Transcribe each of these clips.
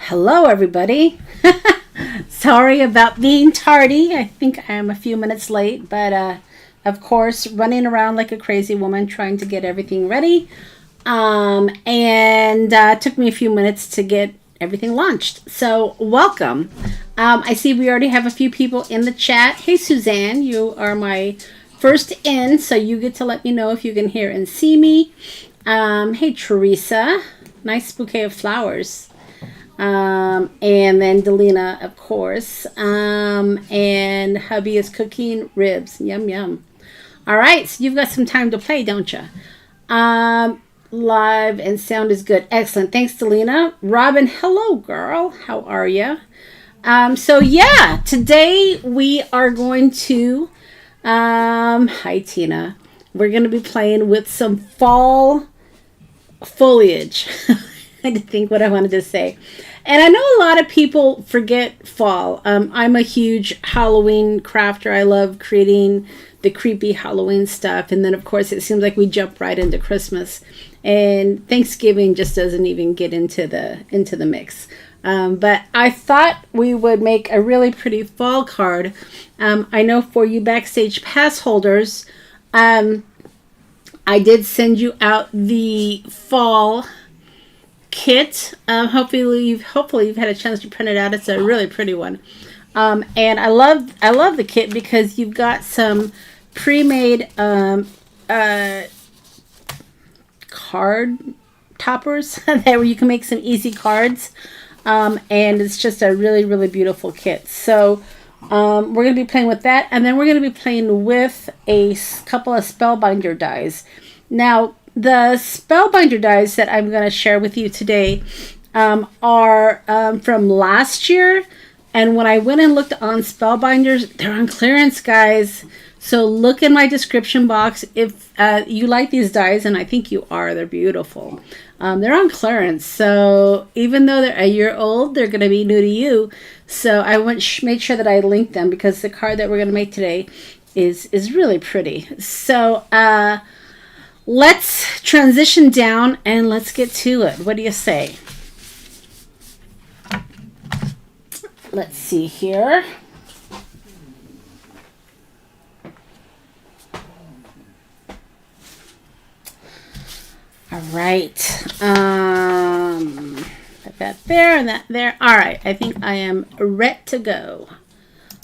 Hello, everybody. Sorry about being tardy. I think I am a few minutes late, but of course, running around like a crazy woman trying to get everything ready. And it took me a few minutes to get everything launched. So, welcome. I see we already have a few people in the chat. Hey, Suzanne, you are my first in, so you get to let me know if you can hear and see me. Hey, Teresa. Nice bouquet of flowers. And then Delina, of course. And hubby is cooking ribs. Yum, yum. All right, so you've got some time to play, don't you? Live and sound is good. Excellent. Thanks, Delina. Robin, hello, girl. How are you? So, yeah, today we are going to... hi, Tina. We're going to be playing with some fall foliage. I had to think what I wanted to say. And I know a lot of people forget fall. I'm a huge Halloween crafter. I love creating the creepy Halloween stuff. And then, of course, it seems like we jump right into Christmas. And Thanksgiving just doesn't even get into the mix. But I thought we would make a really pretty fall card. I know for you Backstage Pass holders, I did send you out the fall kit. Hopefully you've had a chance to print it out. It's a really pretty one. And I love the kit because you've got some pre-made card toppers where you can make some easy cards. And it's just a really, really beautiful kit. So we're going to be playing with that. And then we're going to be playing with a couple of Spellbinder dies. Now, the Spellbinder dies that I'm going to share with you today are from last year. And when I went and looked on Spellbinders, they're on clearance, guys. So look in my description box if you like these dies, and I think you are. They're beautiful. They're on clearance. So even though they're a year old, they're going to be new to you. So I want to make sure that I link them because the card that we're going to make today is really pretty. So let's transition down and let's get to it. What do you say? Let's see here. All right. Put that there and that there. All right. I think I am ready to go.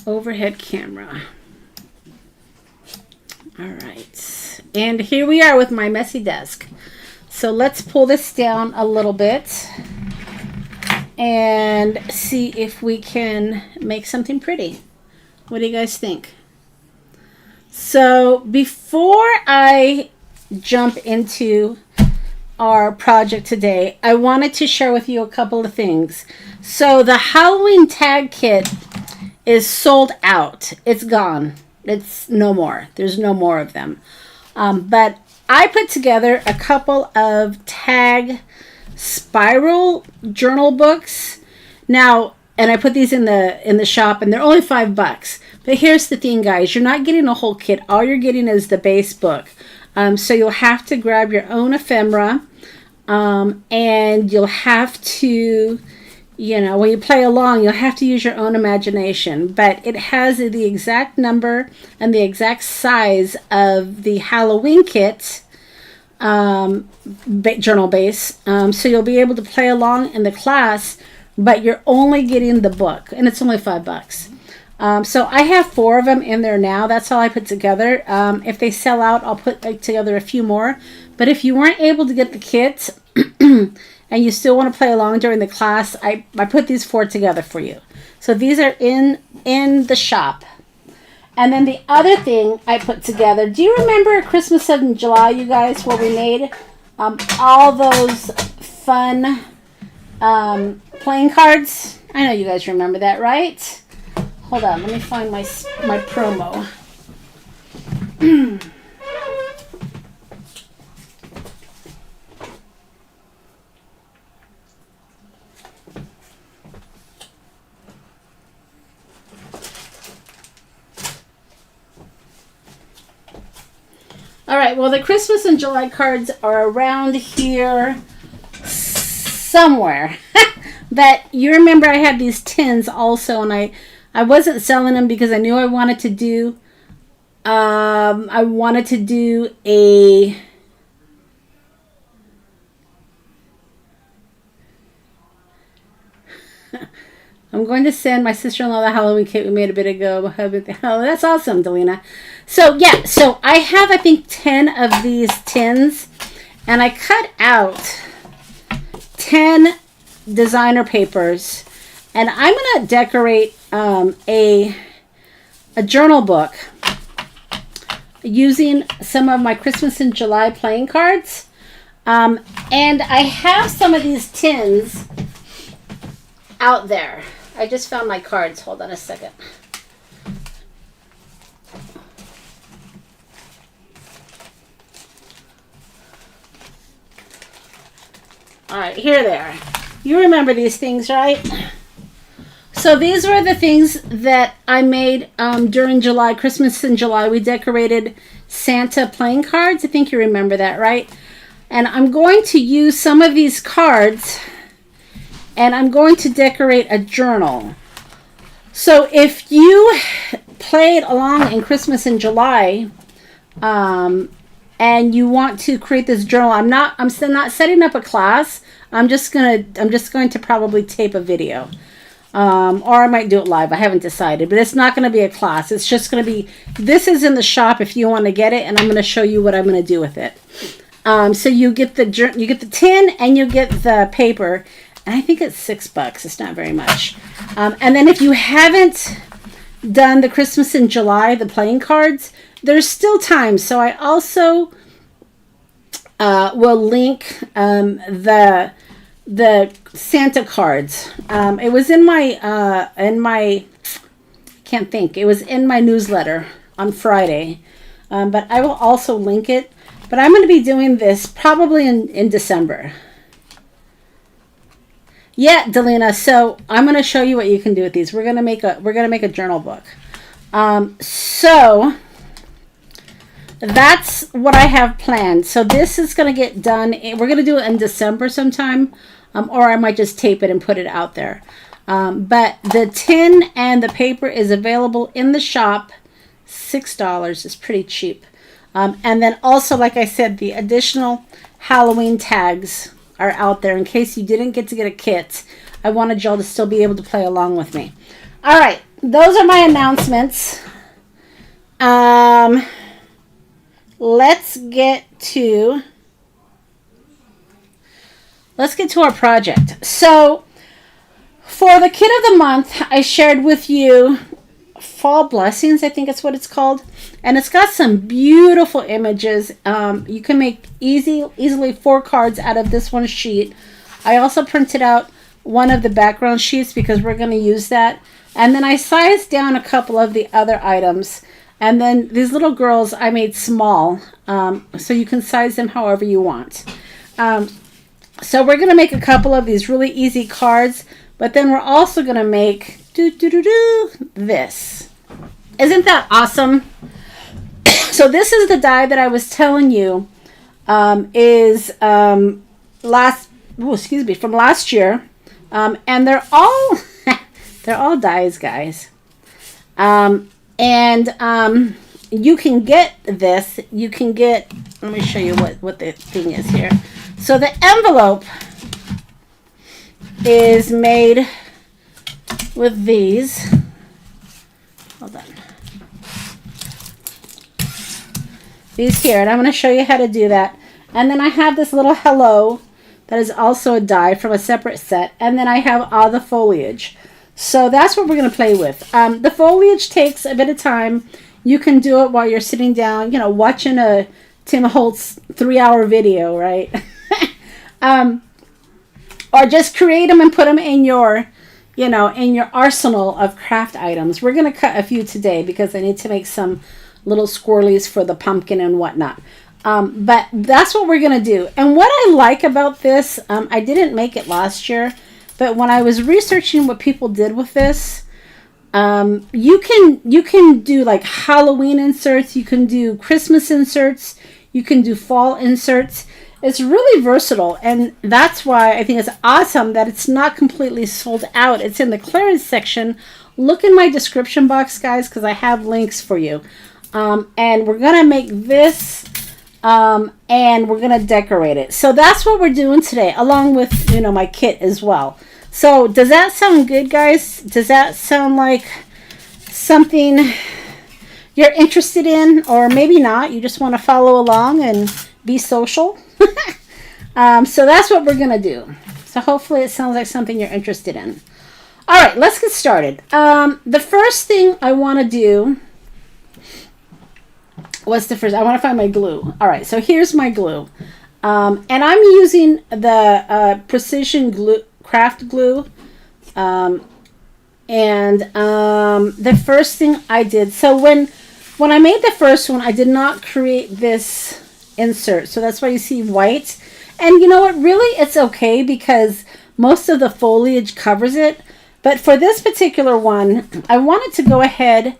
Overhead camera. All right. And here we are with my messy desk. So let's pull this down a little bit and see if we can make something pretty. What do you guys think? So before I jump into our project today, I wanted to share with you a couple of things. So the Halloween tag kit is sold out. It's gone. It's no more. There's no more of them. But I put together a couple of tag spiral journal books. Now, and I put these in the shop, and they're only $5. But here's the thing, guys. You're not getting a whole kit. All you're getting is the base book. So you'll have to grab your own ephemera, and you'll have to, when you play along, you'll have to use your own imagination. But it has the exact number and the exact size of the Halloween kit journal base. So you'll be able to play along in the class, but you're only getting the book, and it's only $5. So I have 4 of them in there now. That's all I put together. If they sell out, I'll put together a few more. But if you weren't able to get the kit and you still want to play along during the class, I put these 4 together for you. So these are in the shop. And then the other thing I put together, do you remember Christmas in July, you guys, where we made all those fun playing cards? I know you guys remember that, right? Hold on, let me find my promo. All right, well, the Christmas in July cards are around here somewhere. that you remember I had these tins also, and I wasn't selling them because I knew I wanted to do a I'm going to send my sister-in-law the Halloween cake we made a bit ago. Oh, that's awesome, Delina. So, yeah. So, I have, I think, 10 of these tins. And I cut out 10 designer papers. And I'm going to decorate a journal book using some of my Christmas in July playing cards. And I have some of these tins out there. I just found my cards. Hold on a second. All right, here they are. You remember these things, right? So these were the things that I made during July, Christmas in July. We decorated Santa playing cards. I think you remember that, right? And I'm going to use some of these cards and I'm going to decorate a journal. So if you played along in Christmas in July, and you want to create this journal, I'm still not setting up a class. I'm just going to probably tape a video. Or I might do it live. I haven't decided, but it's not going to be a class. It's just going to be, this is in the shop if you want to get it, and I'm going to show you what I'm going to do with it. So you get the tin and you get the paper. And I think it's $6. It's not very much. And then if you haven't done the Christmas in July, the playing cards, there's still time. So I also will link the Santa cards. It was in my can't think. It was in my newsletter on Friday. But I will also link it. But I'm going to be doing this probably in December. Yeah, Delina. So I'm going to show you what you can do with these. We're going to make a journal book. So that's what I have planned. So this is going to get done. We're going to do it in December sometime, or I might just tape it and put it out there. But the tin and the paper is available in the shop. $6 is pretty cheap. And then also, like I said, the additional Halloween tags are out there in case you didn't get to get a kit. I wanted y'all to still be able to play along with me. All right, those are my announcements. Let's get to our project. So for the kit of the month, I shared with you Fall Blessings, I think it's what it's called. And it's got some beautiful images. You can make easily 4 cards out of this one sheet. I also printed out one of the background sheets because we're going to use that. And then I sized down a couple of the other items. And then these little girls I made small. So you can size them however you want. So we're going to make a couple of these really easy cards. But then we're also going to make this. Isn't that awesome? So this is the die that I was telling you is from last year, and they're all dies, guys. You can get this. You can get. Let me show you what the thing is here. So the envelope is made with these. Hold on. These here, and I'm going to show you how to do that. And then I have this little hello that is also a die from a separate set. And then I have all the foliage. So that's what we're going to play with. The foliage takes a bit of time. You can do it while you're sitting down, watching a Tim Holtz 3-hour video, right? Or just create them and put them in your, in your arsenal of craft items. We're going to cut a few today because I need to make some little squirrelies for the pumpkin and whatnot. But that's what we're going to do. And what I like about this, I didn't make it last year, but when I was researching what people did with this, you can do like Halloween inserts, you can do Christmas inserts, you can do fall inserts. It's really versatile, and that's why I think it's awesome that it's not completely sold out. It's in the clearance section. Look in my description box, guys, because I have links for you. And we're going to make this, and we're going to decorate it. So that's what we're doing today, along with, you know, my kit as well. So does that sound good, guys? Does that sound like something you're interested in? Or maybe not. You just want to follow along and be social. So that's what we're going to do. So hopefully it sounds like something you're interested in. All right, let's get started. The first thing I want to do, I want to find my glue. All right, so here's my glue. And I'm using the Precision Glue, Craft Glue. The first thing I did, so when I made the first one, I did not create this insert. So that's why you see white. And you know what? Really, it's okay because most of the foliage covers it. But for this particular one, I wanted to go ahead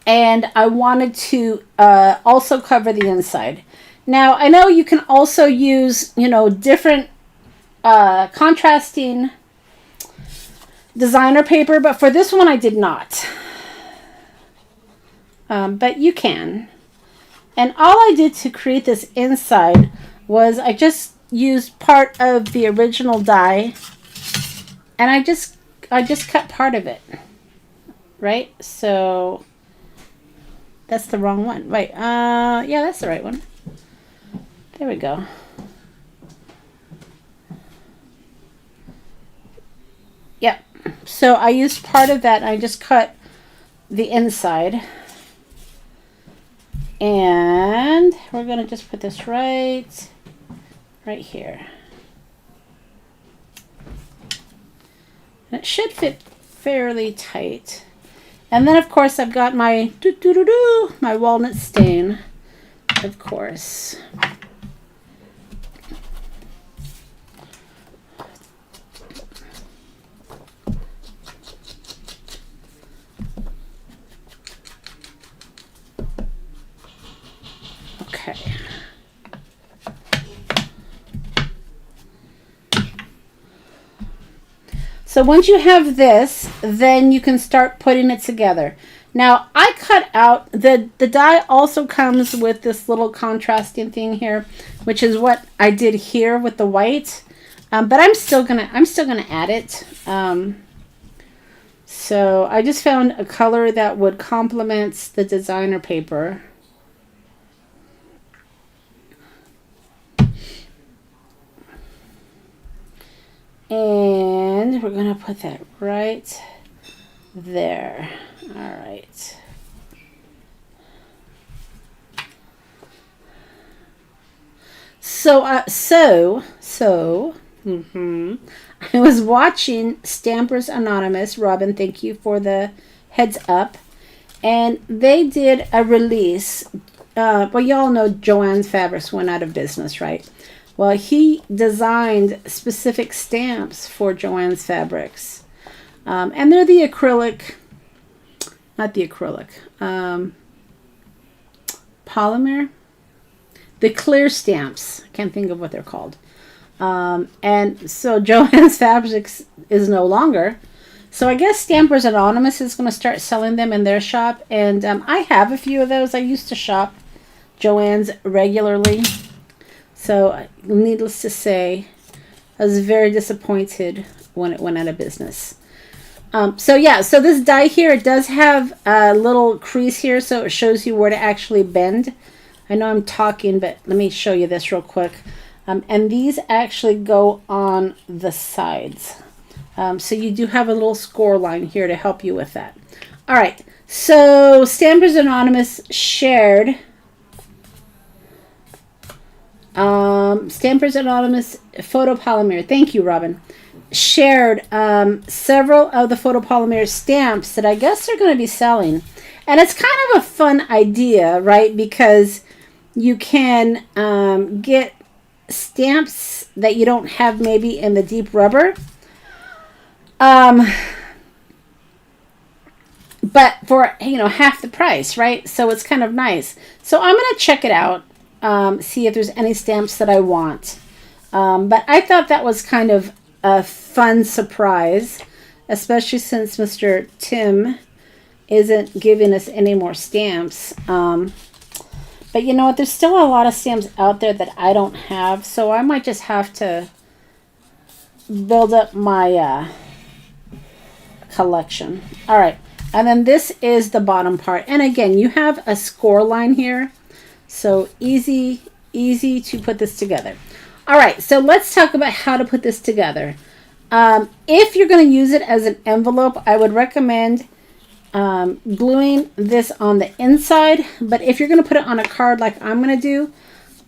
and I wanted to also cover the inside. Now, I know you can also use, you know, different contrasting designer paper, but for this one I did not. But you can. And all I did to create this inside was I just used part of the original die, and I just cut part of it. Right? So that's the wrong one. Right. Yeah, that's the right one. There we go. Yep. So I used part of that and I just cut the inside. And we're going to just put this right here. And it should fit fairly tight. And then, of course, I've got my my walnut stain, of course. Okay. So once you have this, then you can start putting it together. Now, I cut out, the die also comes with this little contrasting thing here, which is what I did here with the white. But I'm still gonna add it. So I just found a color that would complement the designer paper. And we're going to put that right there. All right. So, I was watching Stampers Anonymous. Robin, thank you for the heads up. And they did a release. Well, y'all know Joann's Fabrics went out of business, right? Well, he designed specific stamps for Joann's Fabrics. And they're the acrylic, not the acrylic, polymer. The clear stamps. I can't think of what they're called. And so Joann's Fabrics is no longer. So I guess Stampers Anonymous is going to start selling them in their shop. And I have a few of those. I used to shop Joann's regularly. So, needless to say, I was very disappointed when it went out of business. So yeah, so this die here, it does have a little crease here, so it shows you where to actually bend. I know I'm talking, but let me show you this real quick. And these actually go on the sides. So you do have a little score line here to help you with that. All right, so Stampers Anonymous shared... Stampers Anonymous photopolymer. Thank you, Robin. Shared several of the photopolymer stamps that I guess they're going to be selling. And it's kind of a fun idea, right? Because you can get stamps that you don't have maybe in the deep rubber. But for, you know, half the price, right? So it's kind of nice. So I'm going to check it out. see if there's any stamps that I want. But I thought that was kind of a fun surprise, especially since Mr. Tim isn't giving us any more stamps. But you know what? There's still a lot of stamps out there that I don't have, so I might just have to build up my collection. All right, and then this is the bottom part. And again, you have a score line here, so easy to put this together. All right, so let's talk about how to put this together. If you're going to use it as an envelope, I would recommend gluing this on the inside, but if you're going to put it on a card like I'm going to do,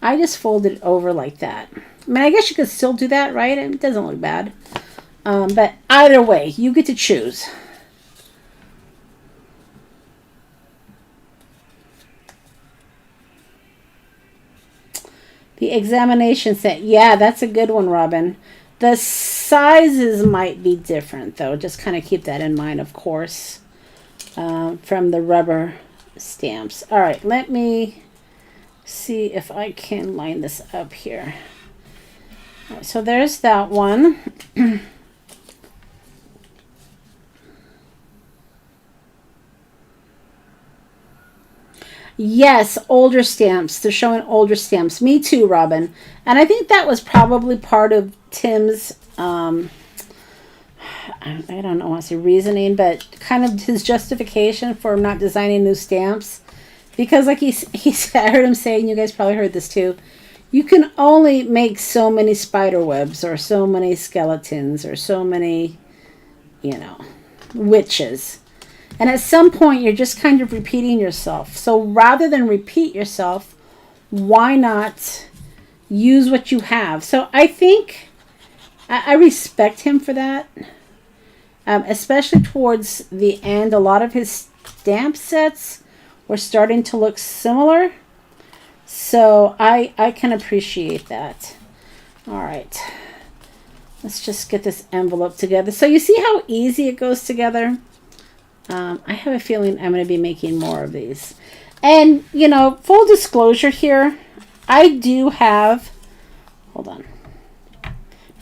I just fold it over like that. I mean, I guess you could still do that, right? It doesn't look bad. But either way, you get to choose. The examination set. Yeah, that's a good one, Robin. The sizes might be different, though. Just kind of keep that in mind, of course, from the rubber stamps. All right, let me see if I can line this up here. All right, so there's that one. Yes, older stamps. They're showing older stamps. Me too, Robin. And I think that was probably part of Tim's, I don't know, I want to say reasoning, but kind of his justification for not designing new stamps. Because like he said, I heard him saying, you guys probably heard this too, you can only make so many spider webs or so many skeletons or so many, you know, witches. And at some point, you're just kind of repeating yourself. So rather than repeat yourself, why not use what you have? So I think I respect him for that, especially towards the end. A lot of his stamp sets were starting to look similar. So I can appreciate that. All right. Let's just get this envelope together. So you see how easy it goes together? I have a feeling I'm going to be making more of these. And, you know, full disclosure here, I do have, hold on.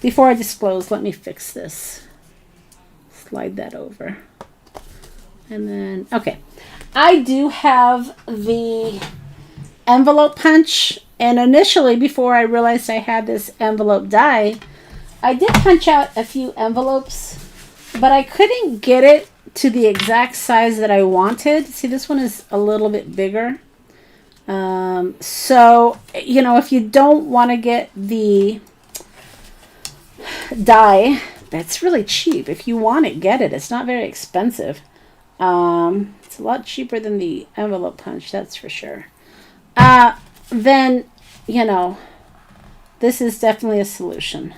Before I disclose, let me fix this. Slide that over. And then, okay. I do have the envelope punch. And initially, before I realized I had this envelope die, I did punch out a few envelopes, but I couldn't get it to the exact size that I wanted. See, this one is a little bit bigger. So, you know, if you don't want to get the die, that's really cheap. If you want it, get it. It's not very expensive. It's a lot cheaper than the envelope punch, that's for sure. Then, you know, this is definitely a solution.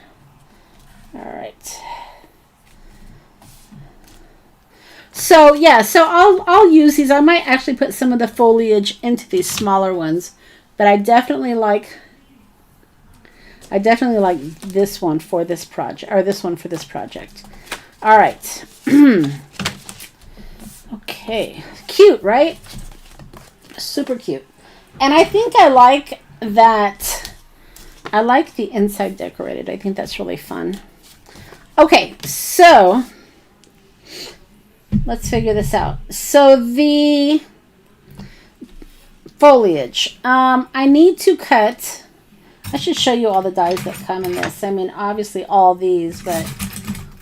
All right. So yeah, so I'll use these. I might actually put some of the foliage into these smaller ones, but I definitely like this one for this project, or this one for this project. All right. Okay, cute, right? Super cute. And I think I like that. I like the inside decorated. I think that's really fun. Okay, so let's figure this out. So the foliage. I need to cut. I should show you all the dies that come in this. I mean, obviously all these, but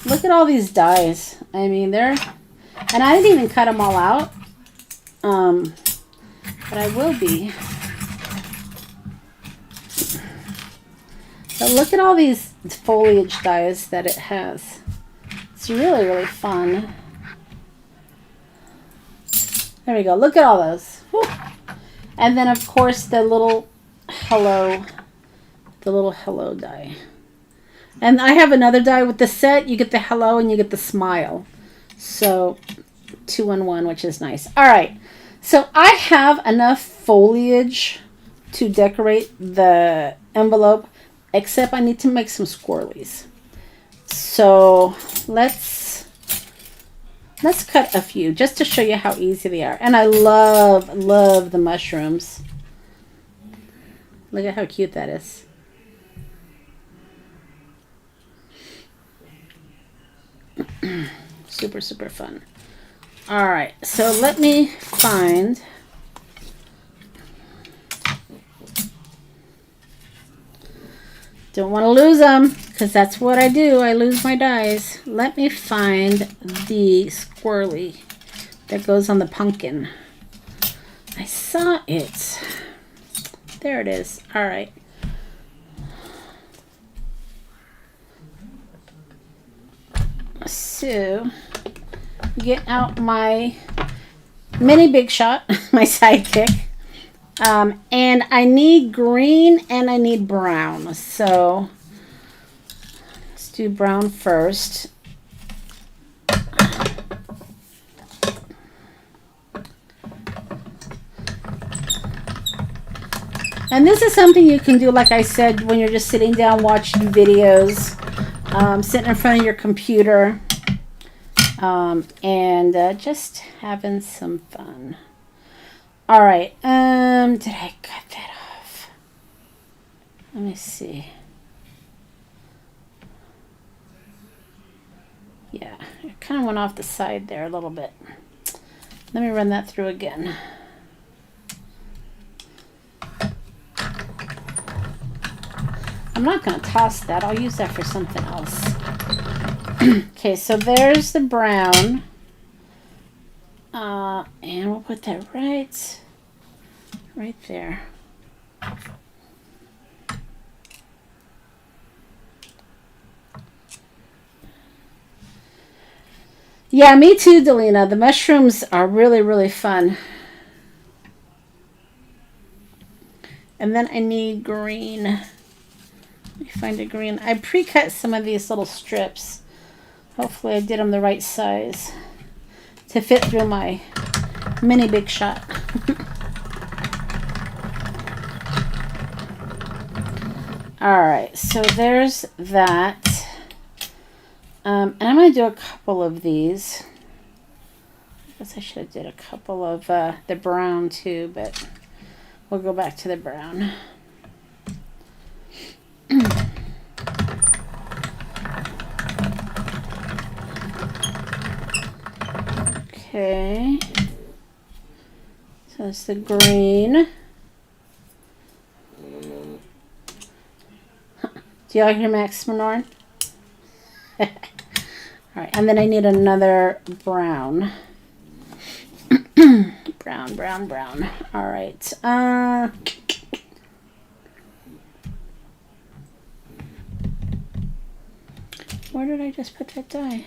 look at all these dies. I mean, they're, and I didn't even cut them all out. But I will be. But look at all these foliage dies that it has. It's really, really fun. There we go. Look at all those. Whew. And then, of course, the little hello die. And I have another die with the set. You get the hello and you get the smile. So 2-in-1, which is nice. All right. So I have enough foliage to decorate the envelope, except I need to make some squirrelies. So let's cut a few just to show you how easy they are. And I love the mushrooms. Look at how cute that is. Super, super fun. All right, so let me find... Don't want to lose them, because that's what I do. I lose my dies. Let me find the squirrely that goes on the pumpkin. I saw it. There it is. All right. So, get out my mini Big Shot, my sidekick. And I need green and I need brown. So let's do brown first. And this is something you can do, like I said, when you're just sitting down watching videos, sitting in front of your computer, and just having some fun. All right, did I cut that off? Let me see. Yeah, it kind of went off the side there a little bit. Let me run that through again. I'm not going to toss that. I'll use that for something else. Okay, so there's the brown. And we'll put that right there. Yeah, me too, Delina. The mushrooms are really, really fun. And then I need green. Let me find a green. I pre-cut some of these little strips. Hopefully I did them the right size to fit through my mini Big Shot. All right, so there's that. And I'm going to do a couple of these. I guess I should have did a couple of the brown too, but we'll go back to the brown. Okay. So that's the green. Do y'all hear Max Minoran? All right, and then I need another brown. brown. All right. Where did I just put that dye?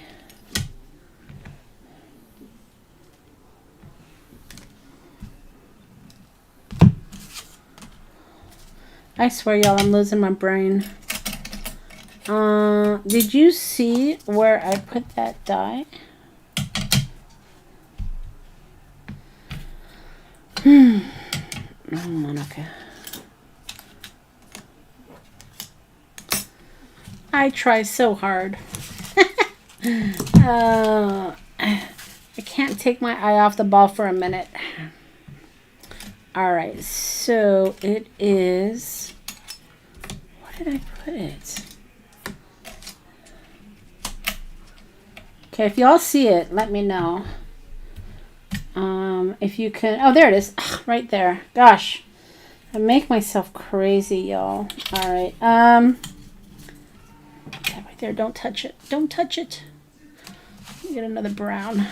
I swear, y'all, I'm losing my brain. Did you see where I put that dye? Oh, Monica. I try so hard. I can't take my eye off the ball for a minute. All right, so it is... Where did I put it? Okay, if y'all see it, let me know. If you can... Oh, there it is. Right there. Gosh. I make myself crazy, y'all. All right. That right there. Don't touch it. Don't touch it. Let me get another brown.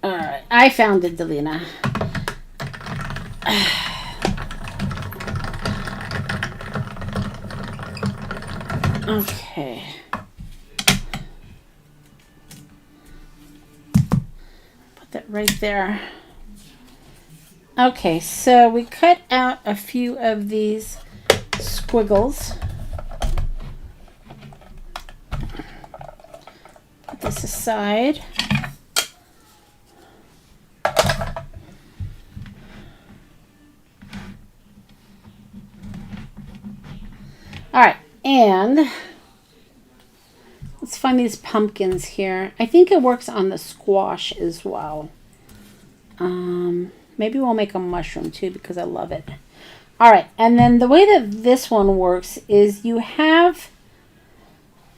All right. I found it, Delina. Okay. Put that right there. Okay, so we cut out a few of these squiggles. Put this aside. All right, and let's find these pumpkins here. I think it works on the squash as well. Maybe we'll make a mushroom too because I love it. All right, and then the way that this one works is you have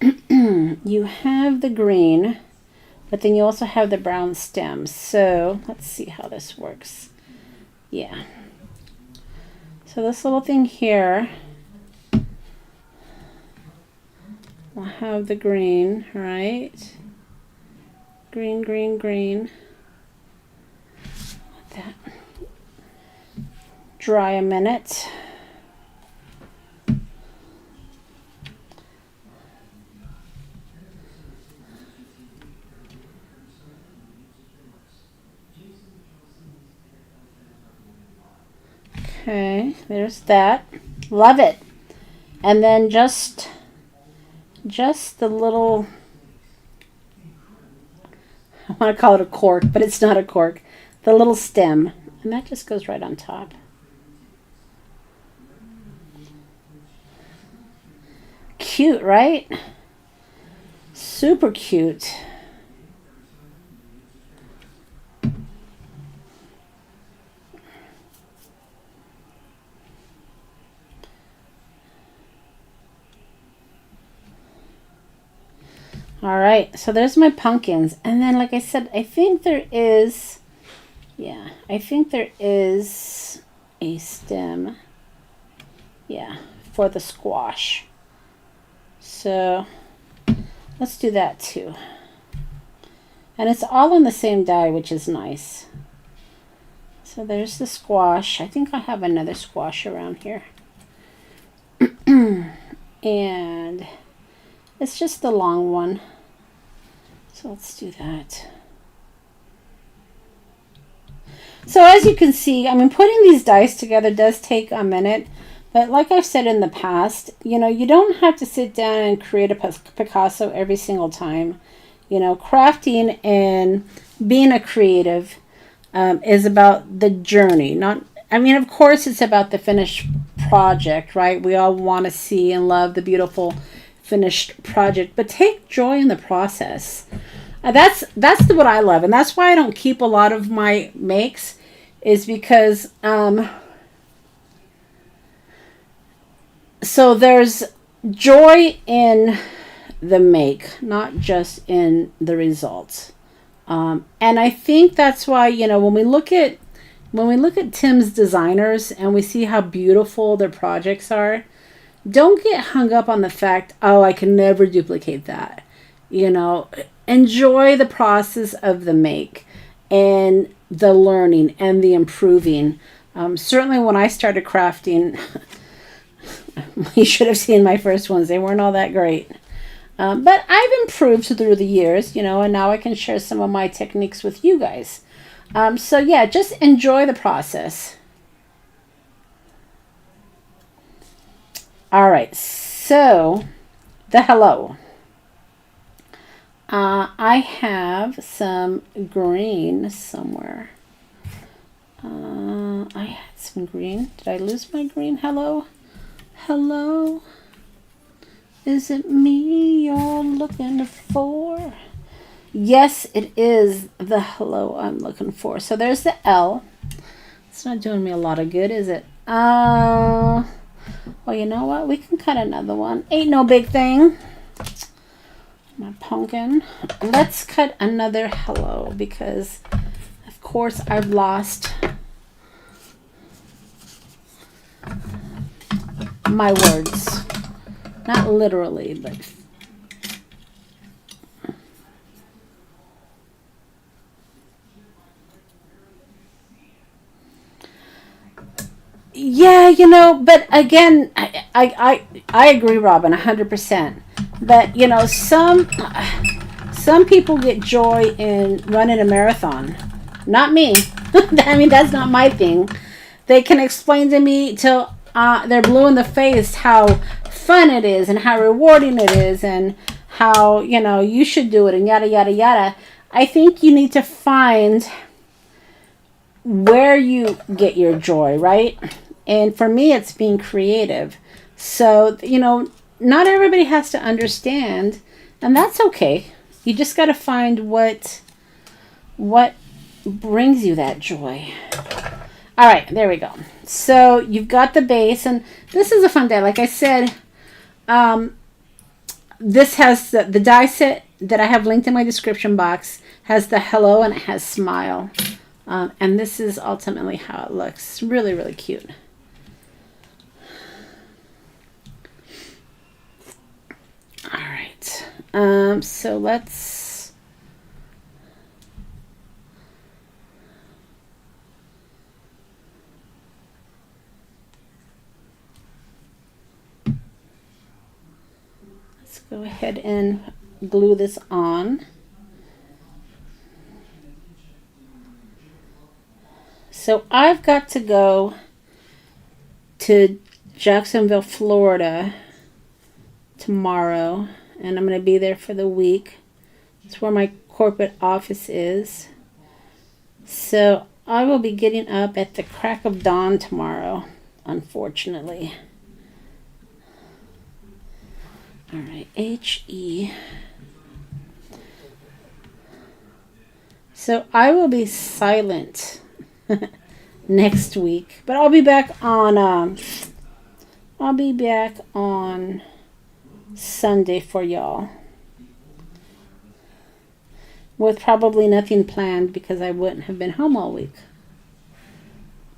you have the green, but then you also have the brown stems. So let's see how this works. Yeah. So this little thing here will have the green, right? Green, green, green. Let that dry a minute. Okay, there's that. Love it. And then just the little, I want to call it a cork, but it's not a cork. The little stem. And that just goes right on top. Cute, right? Super cute. All right, so there's my pumpkins. And then, like I said, I think there is, yeah, I think there is a stem, yeah, for the squash. So let's do that too. And it's all on the same die, which is nice. So there's the squash. I think I have another squash around here. And it's just the long one. So let's do that. So as you can see, I mean, putting these dice together does take a minute. But like I've said in the past, you know, you don't have to sit down and create a Picasso every single time. You know, crafting and being a creative is about the journey. Not, I mean, of course, it's about the finished project, right? We all want to see and love the beautiful finished project, but take joy in the process. That's what I love, and that's why I don't keep a lot of my makes, is because so there's joy in the make, not just in the results. And I think that's why, you know, when we look at Tim's designers and we see how beautiful their projects are, don't get hung up on the fact, oh, I can never duplicate that. You know, enjoy the process of the make and the learning and the improving. Certainly when I started crafting, you should have seen my first ones. They weren't all that great. But I've improved through the years, you know, and now I can share some of my techniques with you guys. So yeah, just enjoy the process. All right, so the hello. I have some green somewhere. I had some green. Did I lose my green? Hello? Hello? Is it me you're looking for? Yes, it is the hello I'm looking for. So there's the L. It's not doing me a lot of good, is it? Well, you know what? We can cut another one. Ain't no big thing. My pumpkin. Let's cut another hello because, of course, I've lost my words. Not literally, but yeah, you know, but again, I agree, Robin, 100%. But you know, some people get joy in running a marathon. Not me. I mean, that's not my thing. They can explain to me till they're blue in the face how fun it is and how rewarding it is and how, you know, you should do it and yada yada yada. I think you need to find where you get your joy, right? And for me, it's being creative. So, you know, not everybody has to understand, and that's okay. You just got to find what brings you that joy. All right, there we go. So you've got the base, and this is a fun die. Like I said, this has the die set that I have linked in my description box, has the hello and it has smile. And this is ultimately how it looks. Really, really cute. All right. So let's go ahead and glue this on. So I've got to go to Jacksonville, Florida tomorrow, and I'm going to be there for the week. It's where my corporate office is. So I will be getting up at the crack of dawn tomorrow, unfortunately. All right, HE. So I will be silent next week, but I'll be back on Sunday for y'all, with probably nothing planned because I wouldn't have been home all week.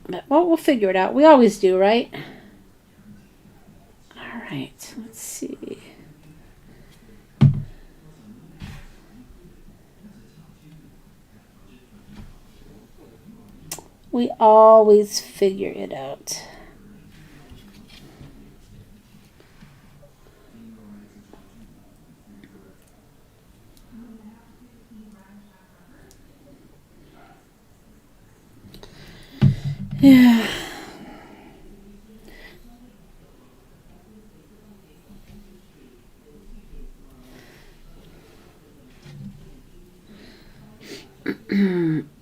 But well, we'll figure it out. We always do, right? All right, let's see. We always figure it out. Yeah.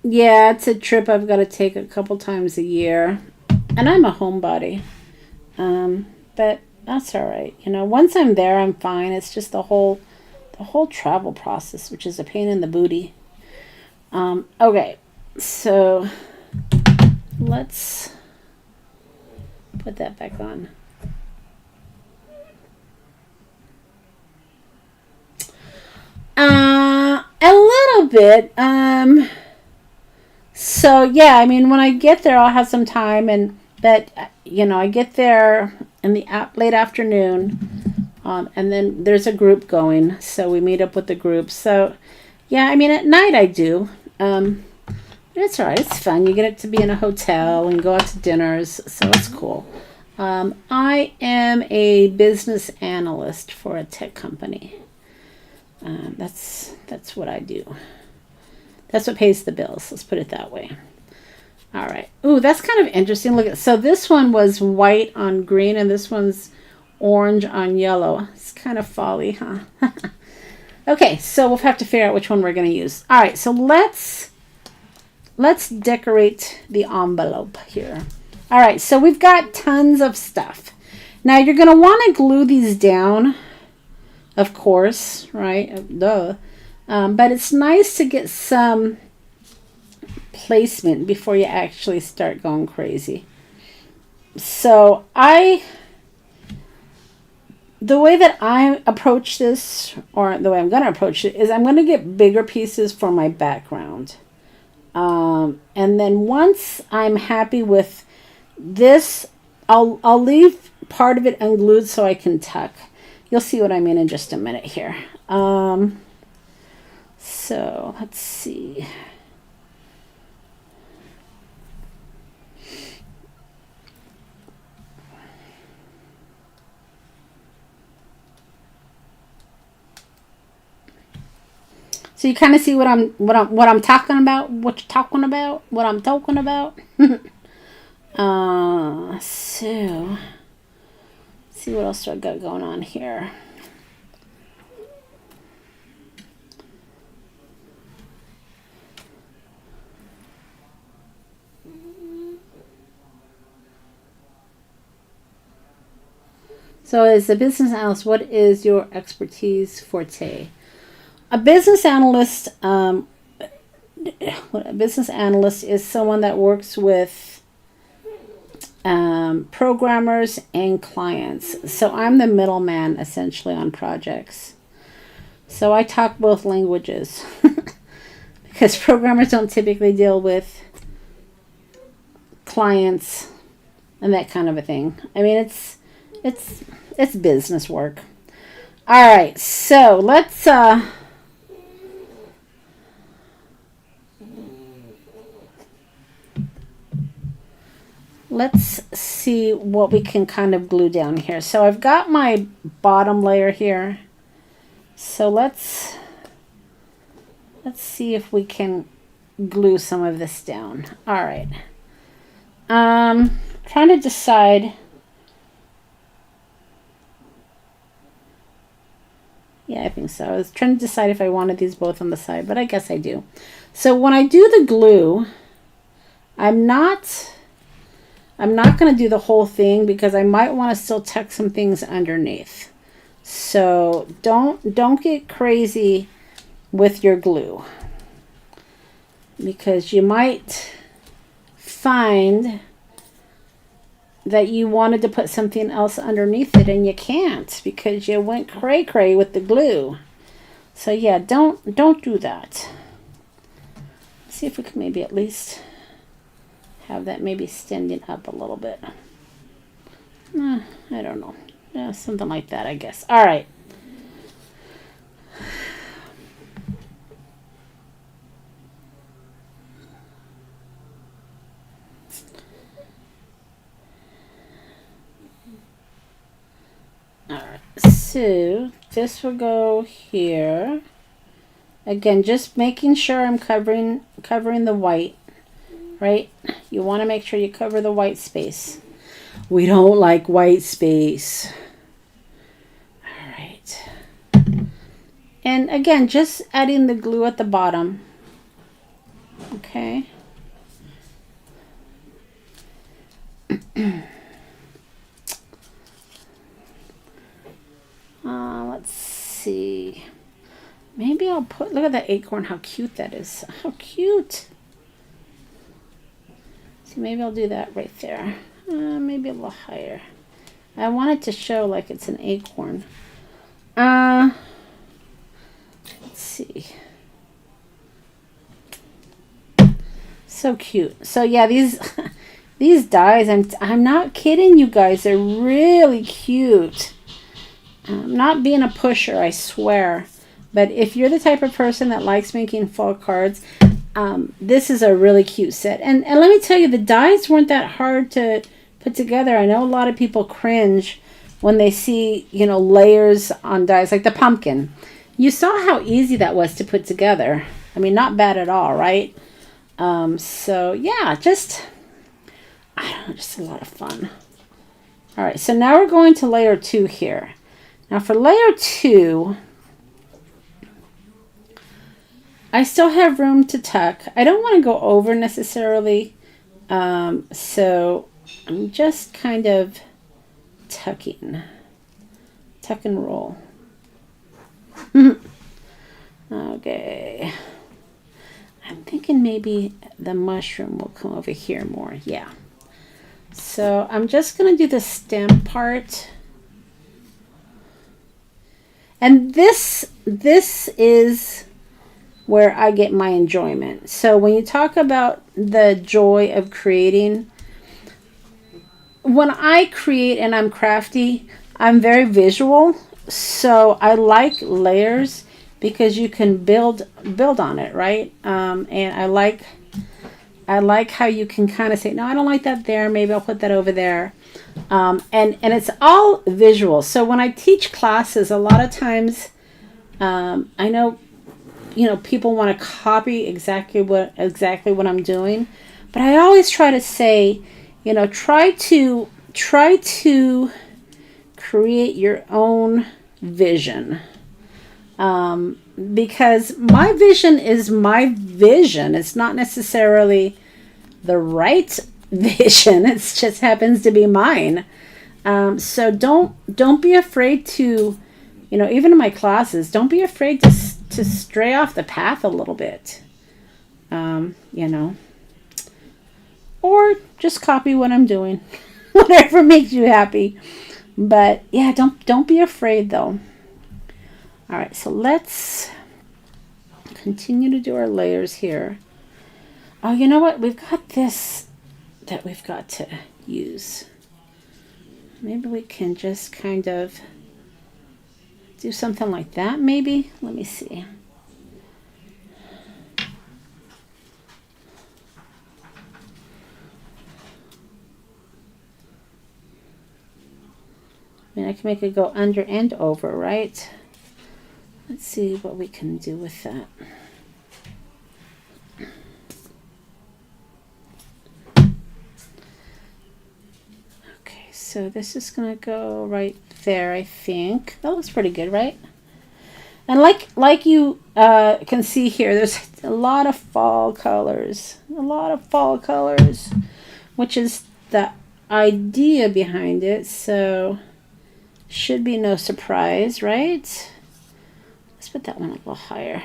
Yeah, it's a trip I've got to take a couple times a year. And I'm a homebody. But that's all right. You know, once I'm there, I'm fine. It's just the whole travel process, which is a pain in the booty. Okay. So let's put that back on. A little bit. So yeah, I mean, when I get there, I'll have some time, but you know, I get there in the late afternoon, and then there's a group going, so we meet up with the group. So yeah, I mean, at night I do. It's all right. It's fun. You get to be in a hotel and go out to dinners, so it's cool. I am a business analyst for a tech company. That's what I do. That's what pays the bills. Let's put it that way. All right. Ooh, that's kind of interesting. Look at, so this one was white on green, and this one's orange on yellow. It's kind of folly, huh? Okay, so we'll have to figure out which one we're going to use. All right, so let's decorate the envelope here. All right, so we've got tons of stuff. Now you're going to want to glue these down, of course, right? Duh. But it's nice to get some placement before you actually start going crazy. So the way that I approach this, or the way I'm going to approach it, is I'm going to get bigger pieces for my background. And then once I'm happy with this, I'll leave part of it unglued so I can tuck. You'll see what I mean in just a minute here. So let's see. So you kind of see what I'm talking about. What you're talking about? What I'm talking about? So let's see what else I got going on here. So as a business analyst, what is your expertise forte? A business analyst a business analyst is someone that works with programmers and clients. So I'm the middleman essentially on projects. So I talk both languages because programmers don't typically deal with clients and that kind of a thing. I mean, it's business work. All right, so let's see what we can kind of glue down here. So I've got my bottom layer here. So let's see if we can glue some of this down. All right. Trying to decide. Yeah, I think so. I was trying to decide if I wanted these both on the side, but I guess I do. So when I do the glue, I'm not going to do the whole thing because I might want to still tuck some things underneath. So don't get crazy with your glue because you might find that you wanted to put something else underneath it and you can't because you went cray-cray with the glue. So yeah, don't do that. Let's see if we can maybe at least have that maybe standing up a little bit. I don't know. Yeah, something like that, I guess. All right. So this will go here. Again, just making sure I'm covering the white, right? You want to make sure you cover the white space. We don't like white space. All right. And again, just adding the glue at the bottom. Okay. Let's see. Maybe I'll put, look at that acorn, how cute that is. How cute. See, maybe I'll do that right there. Maybe a little higher. I want it to show like it's an acorn. Let's see. So cute. So yeah, these dies, I'm not kidding you guys, they're really cute. I'm not being a pusher, I swear. But if you're the type of person that likes making fall cards, this is a really cute set. And let me tell you, the dies weren't that hard to put together. I know a lot of people cringe when they see, you know, layers on dies, like the pumpkin. You saw how easy that was to put together. I mean, not bad at all, right? So yeah, just, I don't know, just a lot of fun. All right, so now we're going to layer 2 here. Now for layer 2, I still have room to tuck. I don't want to go over necessarily, so I'm just kind of tucking. Tuck and roll. Okay. I'm thinking maybe the mushroom will come over here more. Yeah. So I'm just going to do the stem part. And this is where I get my enjoyment. So when you talk about the joy of creating, when I create and I'm crafty, I'm very visual. So I like layers because you can build on it, right? And I like how you can kind of say, no, I don't like that there. Maybe I'll put that over there. And it's all visual. So when I teach classes, a lot of times, I know, you know, people want to copy exactly what I'm doing, but I always try to say, you know, try to create your own vision. Because my vision is my vision. It's not necessarily the right vision. It just happens to be mine. So don't be afraid to, you know, even in my classes, don't be afraid to stray off the path a little bit. you know, or just copy what I'm doing, whatever makes you happy. But yeah, don't be afraid though. All right, so let's continue to do our layers here. Oh, you know what? We've got this that we've got to use. Maybe we can just kind of do something like that, maybe. Let me see. I mean, I can make it go under and over, right? Let's see what we can do with that. Okay, so this is going to go right there, I think. That looks pretty good, right? And like you can see here, there's a lot of fall colors. A lot of fall colors, which is the idea behind it. So should be no surprise, right? Let's put that one a little higher.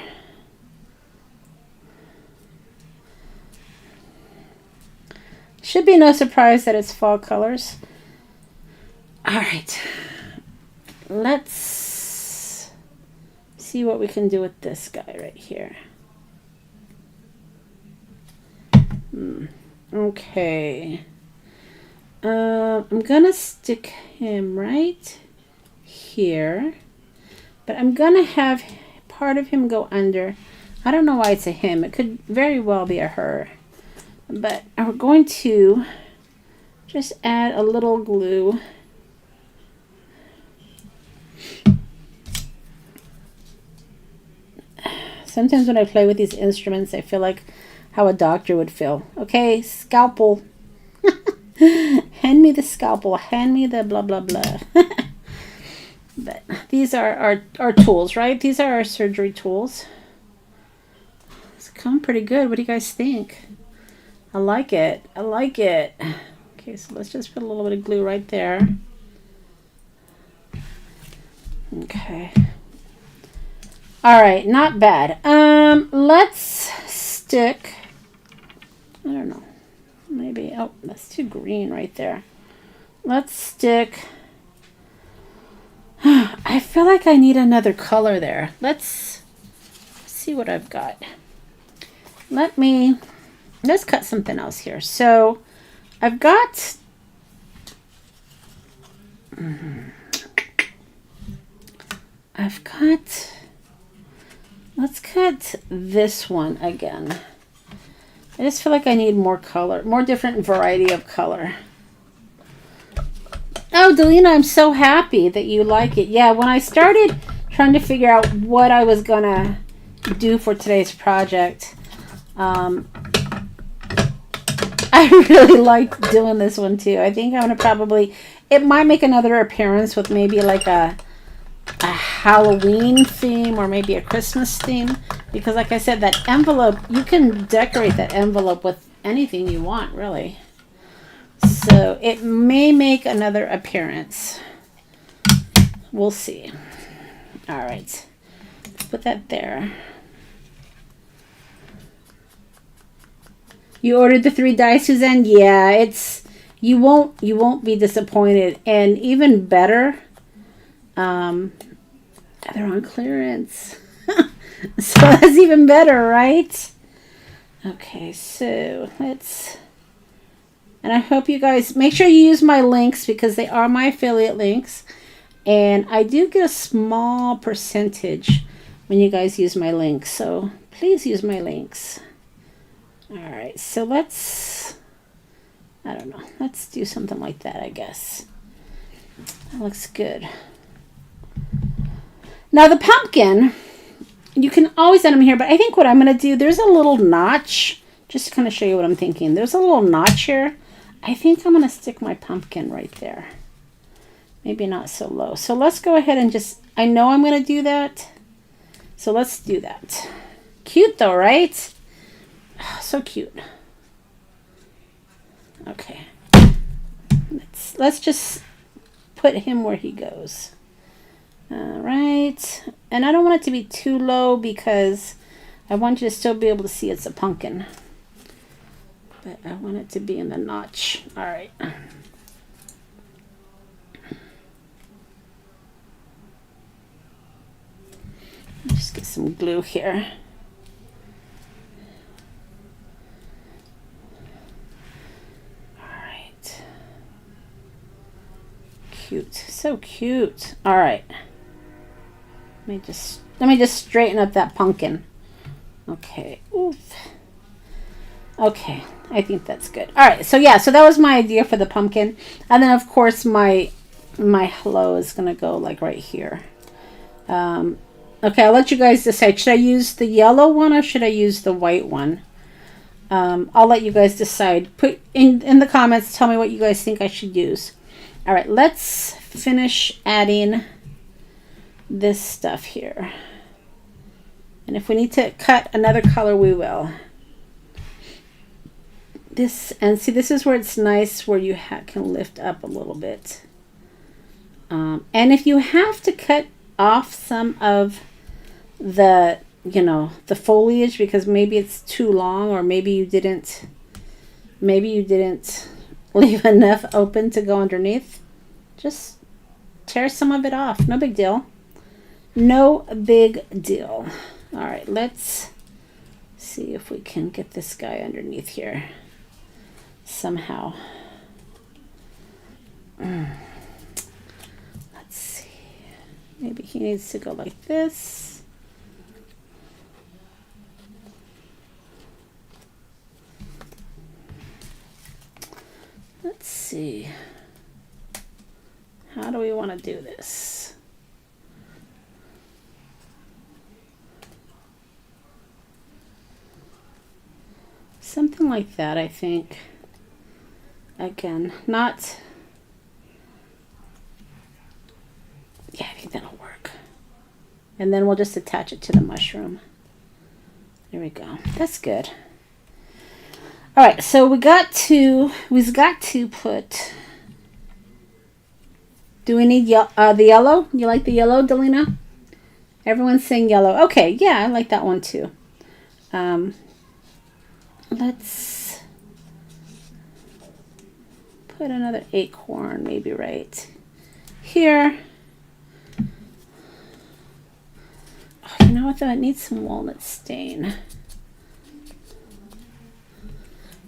Should be no surprise that it's fall colors. All right. Let's see what we can do with this guy right here. Okay. I'm gonna stick him right here, but I'm gonna have part of him go under. I don't know why it's a him. It could very well be a her, but we're going to just add a little glue. Sometimes when I play with these instruments, I feel like how a doctor would feel. Okay, scalpel. Hand me the scalpel. Hand me the blah, blah, blah. But these are our tools, right? These are our surgery tools. It's come pretty good. What do you guys think? I like it. I like it. Okay, so let's just put a little bit of glue right there. Okay. All right, not bad. Let's stick, I don't know, maybe, oh, that's too green right there. Let's stick, I feel like I need another color there. Let's see what I've got. Let's cut something else here. So I've got, let's cut this one again. I just feel like I need more color, more different variety of color. Oh, Delina, I'm so happy that you like it. Yeah, when I started trying to figure out what I was going to do for today's project, I really liked doing this one too. I think I'm going to probably, it might make another appearance with maybe like a Halloween theme or maybe a Christmas theme, because like I said, that envelope, you can decorate that envelope with anything you want, really. So it may make another appearance. We'll see. All right, put that there. You ordered the 3 dies, Suzanne? Yeah, it's, you won't be disappointed. And even better, they're on clearance. So that's even better, right? Okay, so let's, and I hope you guys, make sure you use my links because they are my affiliate links. And I do get a small percentage when you guys use my links. So please use my links. All right, so let's, I don't know, let's do something like that, I guess. That looks good. Now the pumpkin, you can always add them here, but I think what I'm going to do, there's a little notch, just to kind of show you what I'm thinking. There's a little notch here. I think I'm going to stick my pumpkin right there. Maybe not so low. So let's go ahead and just, I know I'm going to do that. So let's do that. Cute though, right? So cute. Okay. Let's just put him where he goes. All right. And I don't want it to be too low because I want you to still be able to see it's a pumpkin. But I want it to be in the notch. All right. Just get some glue here. All right. Cute. So cute. All right. Let me just straighten up that pumpkin. Okay. Oof. Okay. I think that's good. All right. So yeah, so that was my idea for the pumpkin. And then of course my hello is going to go like right here. Okay, I'll let you guys decide. Should I use the yellow one or should I use the white one? I'll let you guys decide. Put in the comments, tell me what you guys think I should use. All right, let's finish adding this stuff here. And if we need to cut another color, we will. This, and see, this is where it's nice where you can lift up a little bit. And if you have to cut off some of the, you know, the foliage because maybe it's too long, or maybe you didn't leave enough open to go underneath, just tear some of it off. No big deal. No big deal. All right, let's see if we can get this guy underneath here somehow. Let's see. Maybe he needs to go like this. Let's see. How do we want to do this? Something like that, I think. Again, not... Yeah, I think that'll work. And then we'll just attach it to the mushroom. There we go. That's good. All right, so we've got to put... Do we need the yellow? You like the yellow, Delina? Everyone's saying yellow. Okay, yeah, I like that one too. Let's put another acorn maybe right here. Oh, you know what though? It needs some walnut stain.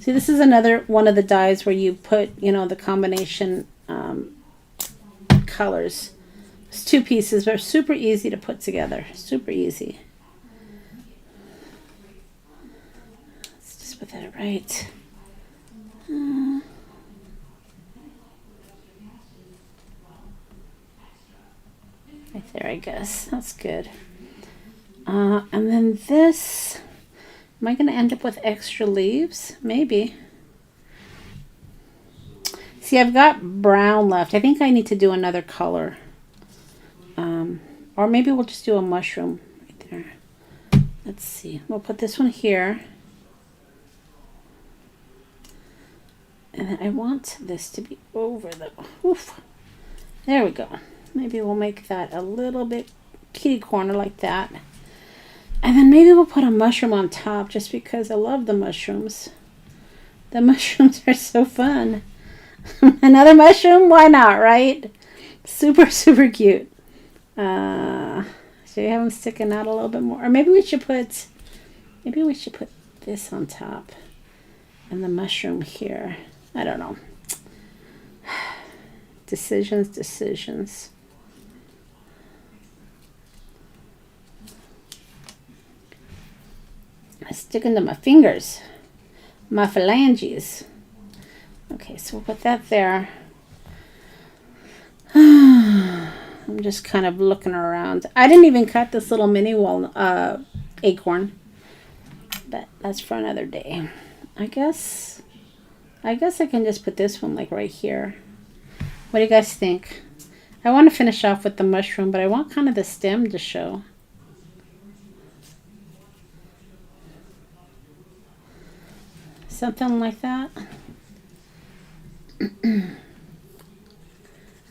See, this is another one of the dies where you put, you know, the combination colors. It's two pieces, but super easy to put together. Super easy. Let's just put that right. Right there, I guess. That's good. And then this, am I going to end up with extra leaves? Maybe. See, I've got brown left. I think I need to do another color. Or maybe we'll just do a mushroom right there. Let's see. We'll put this one here. And then I want this to be over the... Oof. There we go. Maybe we'll make that a little bit kitty corner like that. And then maybe we'll put a mushroom on top just because I love the mushrooms. The mushrooms are so fun. Another mushroom? Why not, right? Super, super cute. So you have them sticking out a little bit more. Or maybe we should put this on top and the mushroom here. I don't know. Decisions. I'm sticking to my fingers. My phalanges. Okay, so we'll put that there. I'm just kind of looking around. I didn't even cut this little mini acorn, but that's for another day. I guess I can just put this one like right here. What do you guys think? I want to finish off with the mushroom, but I want kind of the stem to show. Something like that.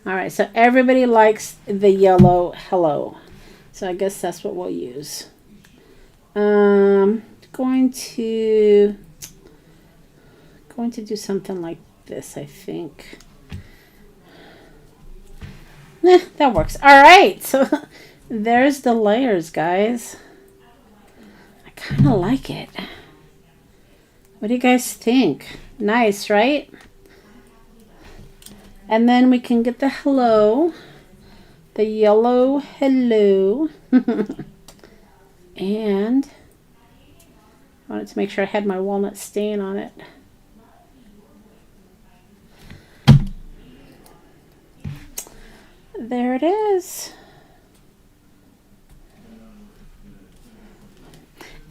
All right, so everybody likes the yellow hello. So I guess that's what we'll use. Going to do something like this, I think. That works. All right, so there's the layers, guys. I kind of like it. What do you guys think? Nice, right? And then we can get the hello, the yellow hello. And I wanted to make sure I had my walnut stain on it. There it is.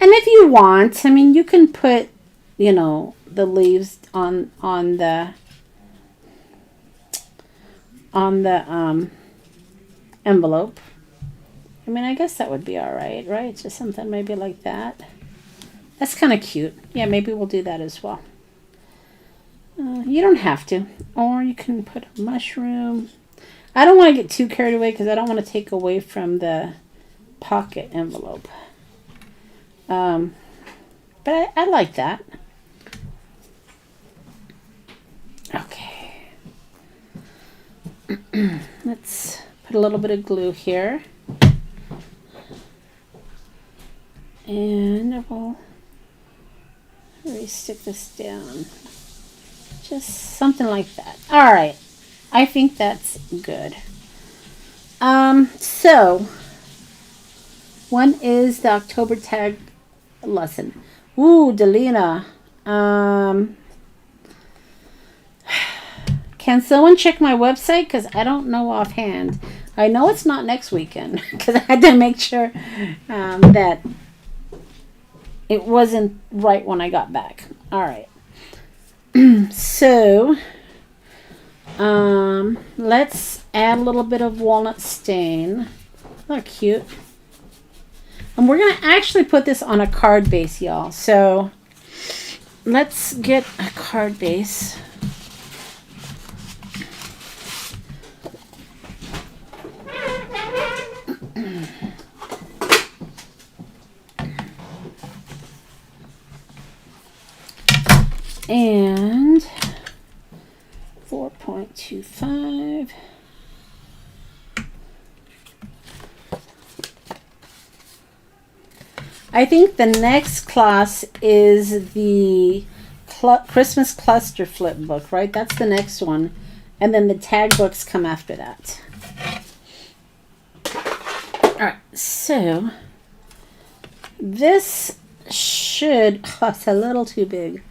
And if you want, I mean, you can put, you know, the leaves on the envelope. I mean, I guess that would be all right, right? Just something maybe like that. That's kind of cute. Yeah, maybe we'll do that as well. You don't have to. Or you can put a mushroom. I don't want to get too carried away because I don't want to take away from the pocket envelope. But I like that. Okay. Let's put a little bit of glue here. And we'll re-stick this down. Just something like that. All right. I think that's good. So when is the October tag lesson? Ooh, Delina. Can someone check my website? Because I don't know offhand. I know it's not next weekend because I had to make sure that it wasn't right when I got back. All right. So let's add a little bit of walnut stain. Look cute. And we're going to actually put this on a card base, y'all. So let's get a card base. And 4.25. I think the next class is the Christmas cluster flip book, right? That's the next one. And then the tag books come after that. All right, so this should, oh, it's a little too big.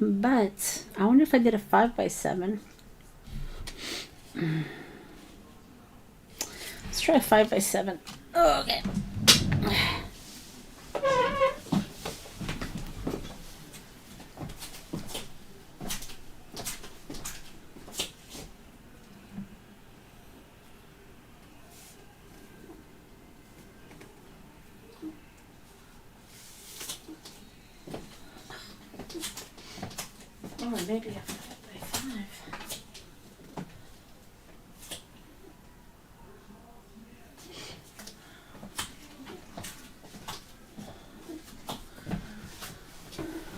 But I wonder if I did a 5x7. Let's try a 5x7. Okay. Oh, maybe a 5x5.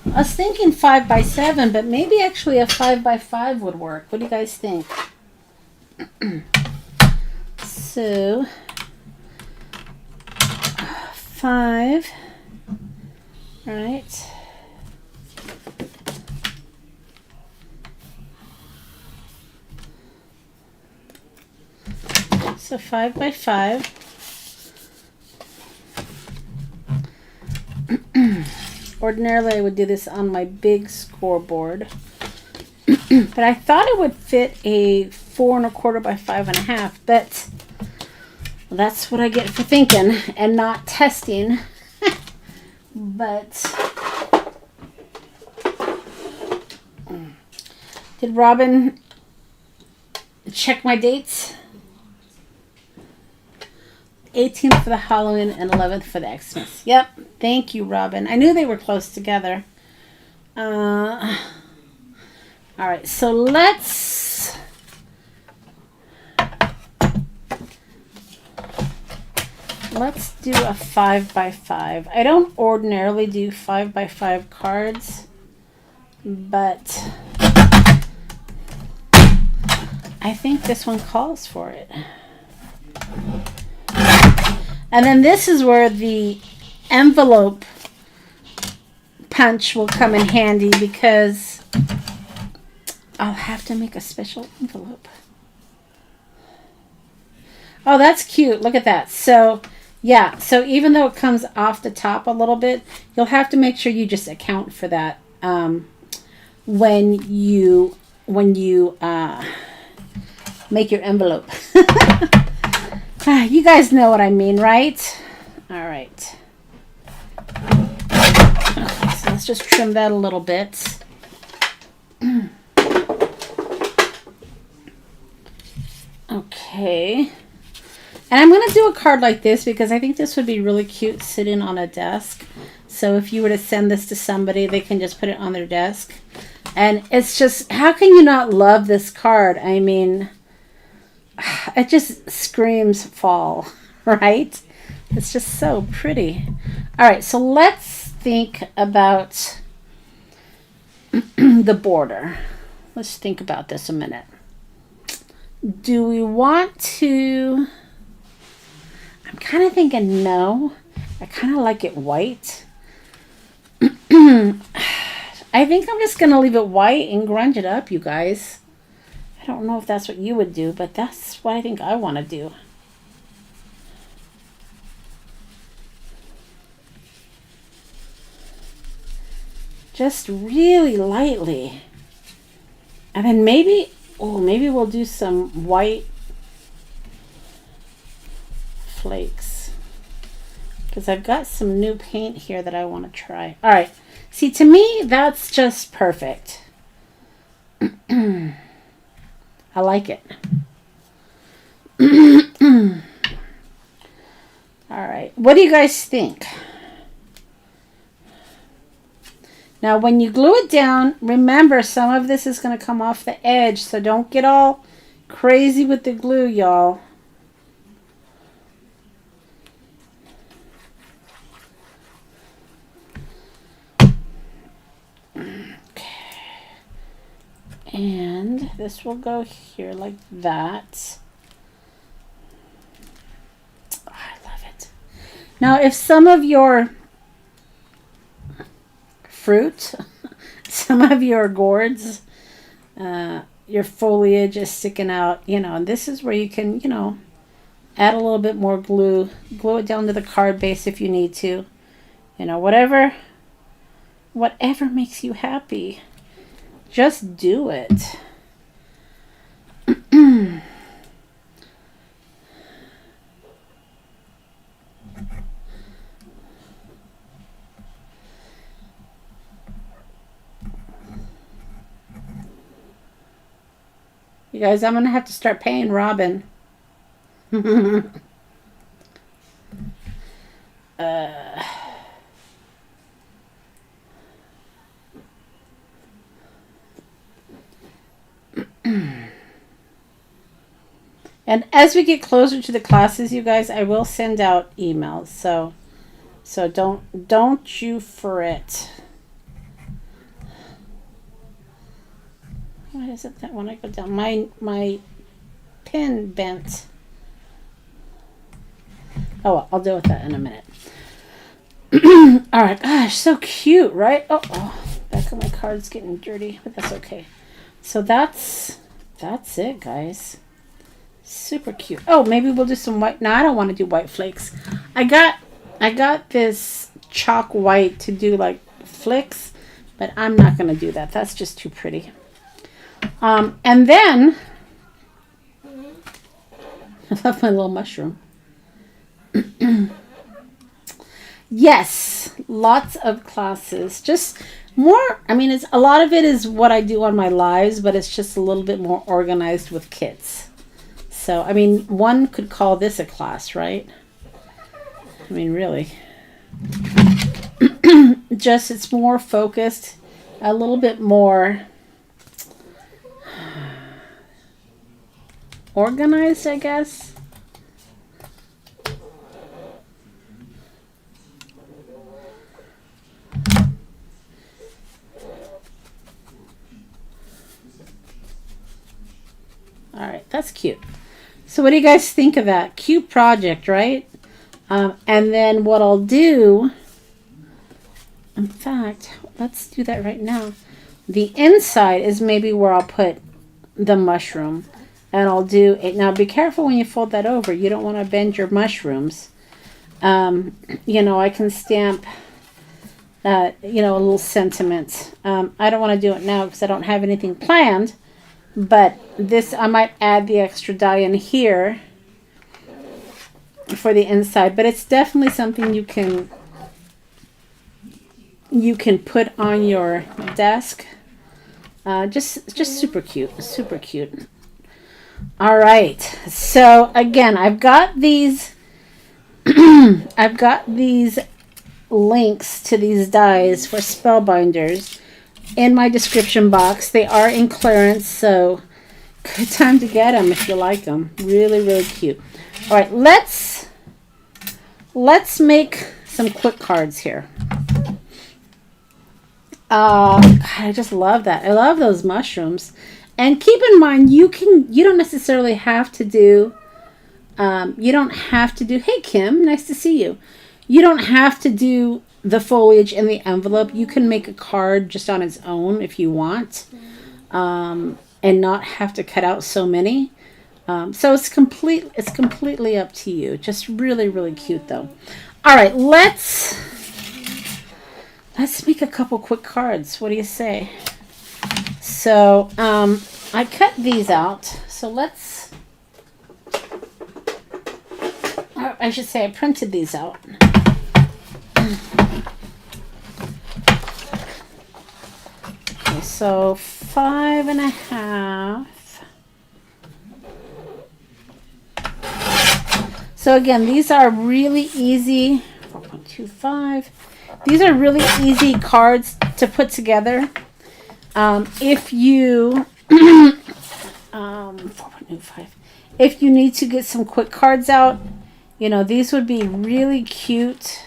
I was thinking 5x7, but maybe actually a 5x5 would work. What do you guys think? So 5, right? So 5x5. Ordinarily, I would do this on my big scoreboard, but I thought it would fit a 4 1/4 by 5 1/2. But that's what I get for thinking and not testing. But did Robin check my dates? 18th for the Halloween and 11th for the Xmas. Yep. Thank you, Robin. I knew they were close together. All right. So let's let's do a 5x5. I don't ordinarily do 5x5 cards, but I think this one calls for it. And then this is where the envelope punch will come in handy, because I'll have to make a special envelope. Oh, that's cute. Look at that. So, yeah. So even though it comes off the top a little bit, you'll have to make sure you just account for that when you make your envelope. You guys know what I mean, right? All right. Okay, so let's just trim that a little bit. Okay. And I'm going to do a card like this because I think this would be really cute sitting on a desk. So if you were to send this to somebody, they can just put it on their desk. And it's just, how can you not love this card? I mean, it just screams fall, right? It's just so pretty. All right, so let's think about the border. Let's think about this a minute. Do we want to... I'm kind of thinking no. I kind of like it white. I think I'm just going to leave it white and grunge it up, you guys. I don't know if that's what you would do, but that's what I think I want to do. Just really lightly. And then maybe, maybe we'll do some white flakes, because I've got some new paint here that I want to try. All right. See, to me, that's just perfect. I like it. All right. What do you guys think? Now, when you glue it down, remember some of this is going to come off the edge, so don't get all crazy with the glue, y'all. And this will go here like that. Oh, I love it. Now, if some of your fruit, some of your gourds, your foliage is sticking out, and this is where you can, add a little bit more glue. Glue it down to the card base if you need to. Whatever makes you happy. Just do it. You guys, I'm going to have to start paying Robin. And as we get closer to the classes, you guys, I will send out emails. So don't you fret. Why is it that when I go down, my pen bent? Oh, well, I'll deal with that in a minute. All right, gosh, so cute, right? Oh, back of my card's getting dirty, but that's okay. So that's it, guys. Super cute. Oh, maybe we'll do some white. No, I don't want to do white flakes. I got this chalk white to do like flicks, but I'm not going to do that. That's just too pretty. And then I love my little mushroom. Yes, lots of classes. Just more, I mean, a lot of it is what I do on my lives, but it's just a little bit more organized with kids. So, I mean, one could call this a class, right? I mean, really. Just, it's more focused, a little bit more organized, I guess. All right, that's cute. So what do you guys think of that? Cute project, right? And then what I'll do, in fact, let's do that right now. The inside is maybe where I'll put the mushroom. And I'll do it. Now be careful when you fold that over. You don't want to bend your mushrooms. You know, I can stamp, you know, a little sentiment. I don't want to do it now because I don't have anything planned. But this, I might add the extra die in here for the inside. But it's definitely something you can put on your desk. Just super cute, super cute. All right. So again, I've got these. I've got these links to these dies for spellbinders in my description box. They are in clearance, so good time to get them if you like them. Really, really cute. All right, let's make some quick cards here. God, I just love that. I love those mushrooms. And keep in mind, you don't necessarily have to do. Hey Kim, nice to see you. You don't have to do the foliage in the envelope. You can make a card just on its own if you want, and not have to cut out so many. So it's completely up to you. Just really, really cute though. All right, let's make a couple quick cards. What do you say? So I cut these out. So I should say I printed these out. Okay, so 5.5. So again, these are really easy. 4.25. These are really easy cards to put together. If you 4.25. If you need to get some quick cards out, you know, these would be really cute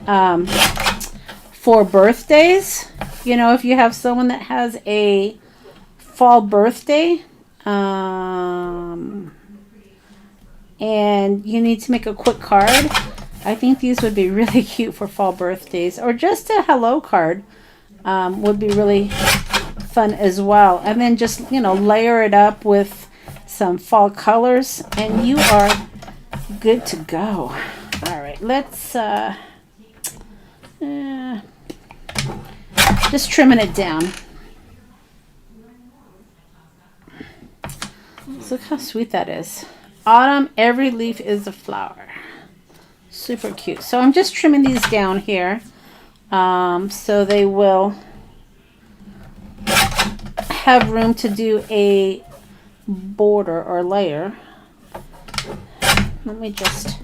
for birthdays. You know, if you have someone that has a fall birthday, and you need to make a quick card, I think these would be really cute for fall birthdays, or just a hello card would be really fun as well. And then just, you know, layer it up with some fall colors and you are good to go. All right, let's just trimming it down. So look how sweet that is. Autumn, every leaf is a flower. Super cute. So I'm just trimming these down here, so they will have room to do a border or layer. Let me just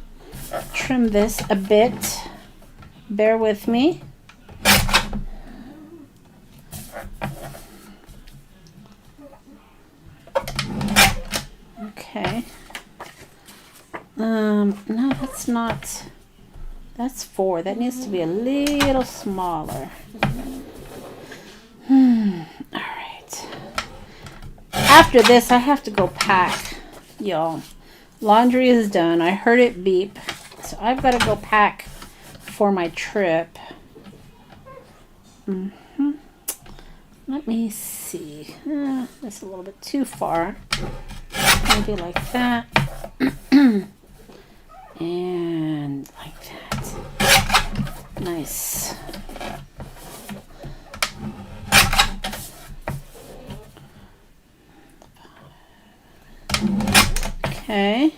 trim this a bit. Bear with me. Okay. No, that's not. That's 4. That needs to be a little smaller. All right. After this, I have to go pack, y'all. Laundry is done. I heard it beep, so I've got to go pack for my trip. Let me see. That's a little bit too far. Maybe like that. And like that. Nice. Okay.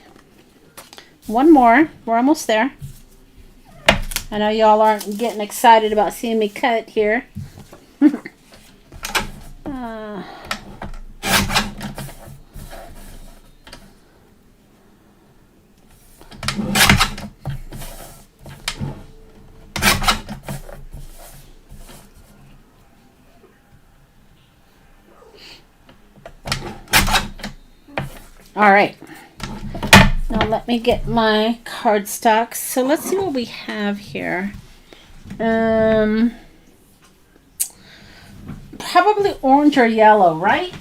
One more. We're almost there. I know y'all aren't getting excited about seeing me cut here. All right, now let me get my cardstock. So let's see what we have here. Probably orange or yellow, right?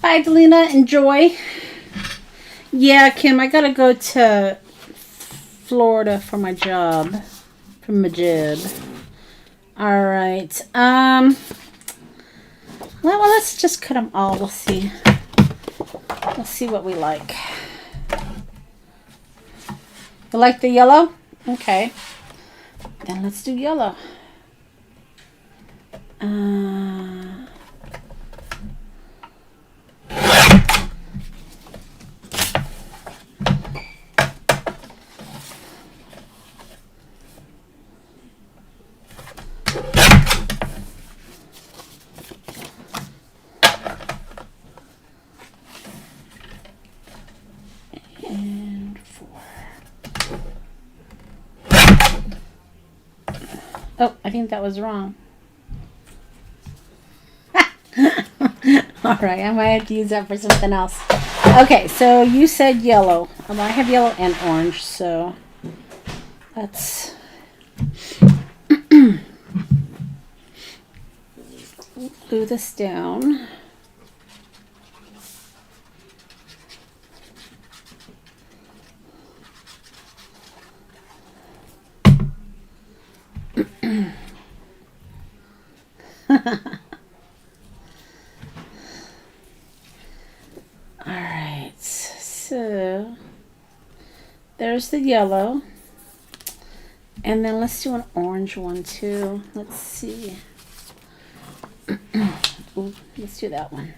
Bye, Delina. Enjoy. Yeah, Kim, I gotta go to Florida for my job. For my job. All right. Well, let's just cut them all. We'll see. We'll see what we like. You like the yellow? Okay. Then let's do yellow. And 4. Oh, I think that was wrong. All right, I might have to use that for something else. Okay, so you said yellow. I have yellow and orange, so let's glue this down. Alright, so there's the yellow. And then let's do an orange one too. Let's see. Ooh, let's do that one.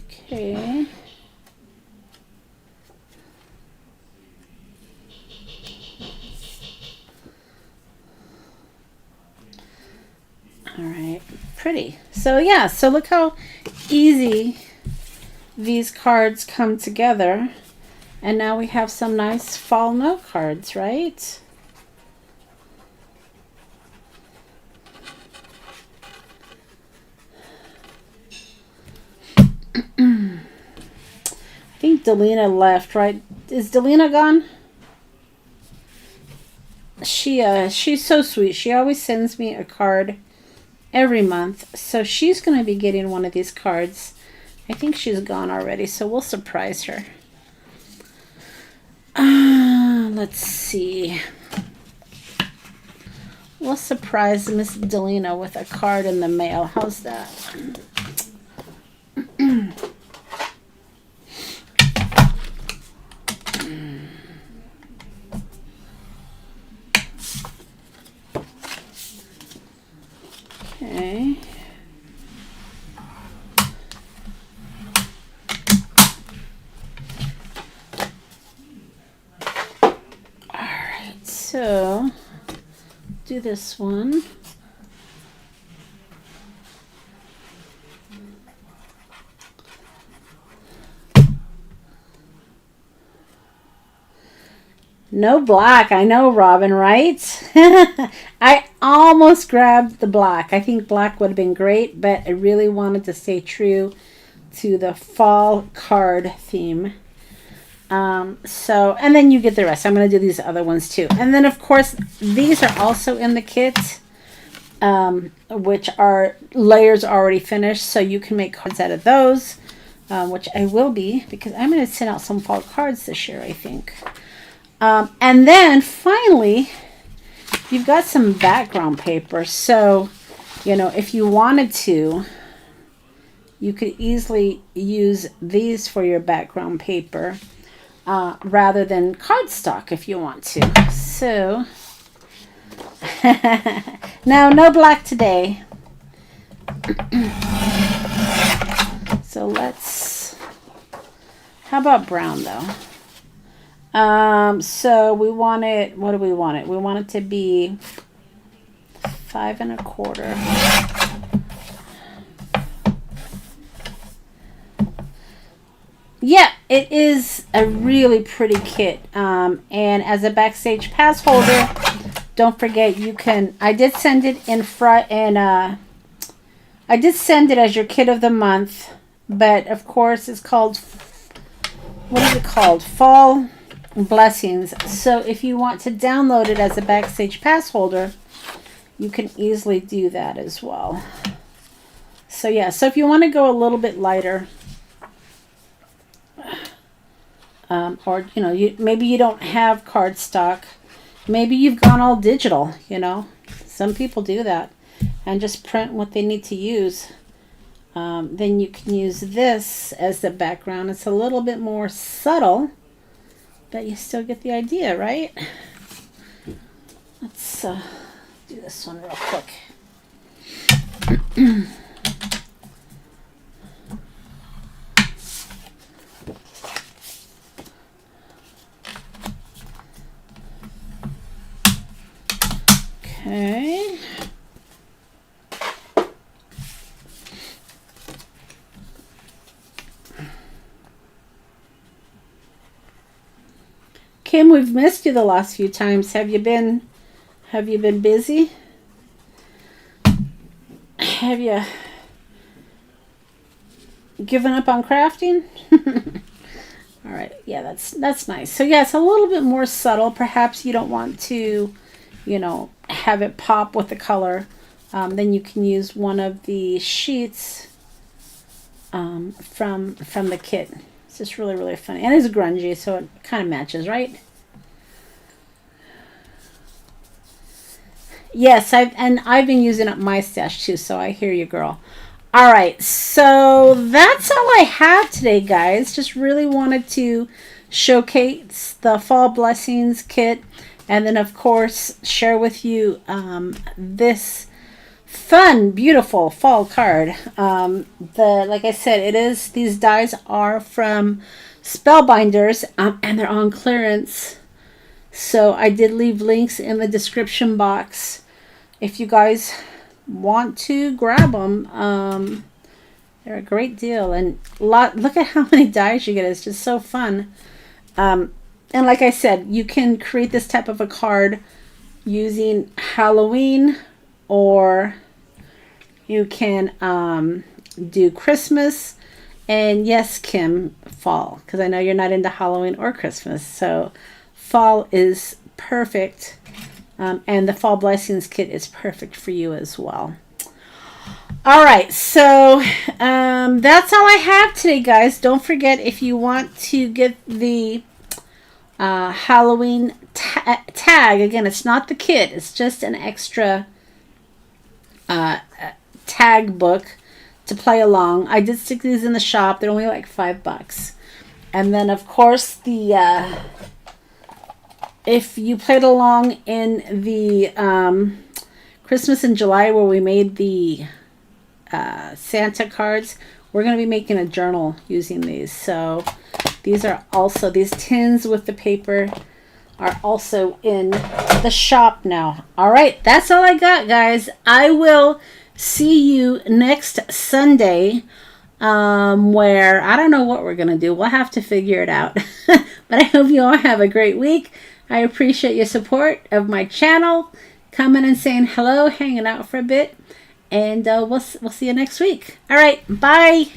Okay. All right, pretty. So yeah, so look how easy these cards come together. And now we have some nice fall note cards, right? I think Delina left, right? Is Delina gone? She's so sweet. She always sends me a card every month. So she's going to be getting one of these cards. I think she's gone already, so we'll surprise her. Let's see. We'll surprise Miss Delina with a card in the mail. How's that? Okay. Alright, so do this one. No black. I know, Robin, right? I almost grabbed the black. I think black would have been great, but I really wanted to stay true to the fall card theme. And then you get the rest. I'm going to do these other ones too. And then, of course, these are also in the kit, which are layers already finished, so you can make cards out of those, which I will be, because I'm going to send out some fall cards this year, I think. And then finally, you've got some background paper. So, you know, if you wanted to, you could easily use these for your background paper rather than cardstock if you want to. So, now no black today. So let's, how about brown though? So we want it, what do we want it? We want it to be 5 1/4. Yeah, it is a really pretty kit. And as a backstage pass holder, don't forget you can, I did send it in I did send it as your kit of the month, but of course it's called, what is it called? Fall blessings. So if you want to download it as a Backstage Pass holder, you can easily do that as well. So yeah, so if you want to go a little bit lighter, or you know, maybe you don't have cardstock, maybe you've gone all digital, you know, some people do that and just print what they need to use. Then you can use this as the background. It's a little bit more subtle, but you still get the idea, right? Let's do this one real quick. Okay. Kim, we've missed you the last few times. Have you been busy? Have you given up on crafting? All right. Yeah, that's nice. So yeah, it's a little bit more subtle. Perhaps you don't want to, you know, have it pop with the color. Then you can use one of the sheets from the kit. It's just really, really funny. And it's grungy, so it kind of matches, right? Yes, I've been using up my stash too, so I hear you, girl. All right, so that's all I have today, guys. Just really wanted to showcase the Fall Blessings kit, and then of course share with you this fun, beautiful fall card. Like I said, these dies are from Spellbinders, and they're on clearance. So I did leave links in the description box if you guys want to grab them. They're a great deal, and look at how many dies you get. It's just so fun. And like I said, you can create this type of a card using Halloween, or you can do Christmas, and yes, Kim, fall, because I know you're not into Halloween or Christmas, so fall is perfect, and the Fall Blessings kit is perfect for you as well. All right, so that's all I have today, guys. Don't forget, if you want to get the Halloween tag, again, it's not the kit, it's just an extra tag book to play along. I did stick these in the shop. They're only like $5. And then of course the if you played along in the Christmas in July, where we made the Santa cards, we're going to be making a journal using these. So these are also, these tins with the paper are also in the shop now. All right, that's all I got, guys. I will see you next Sunday, where I don't know what we're gonna do. We'll have to figure it out. But I hope you all have a great week. I appreciate your support of my channel, coming and saying hello, hanging out for a bit, and we'll see you next week. All right, bye.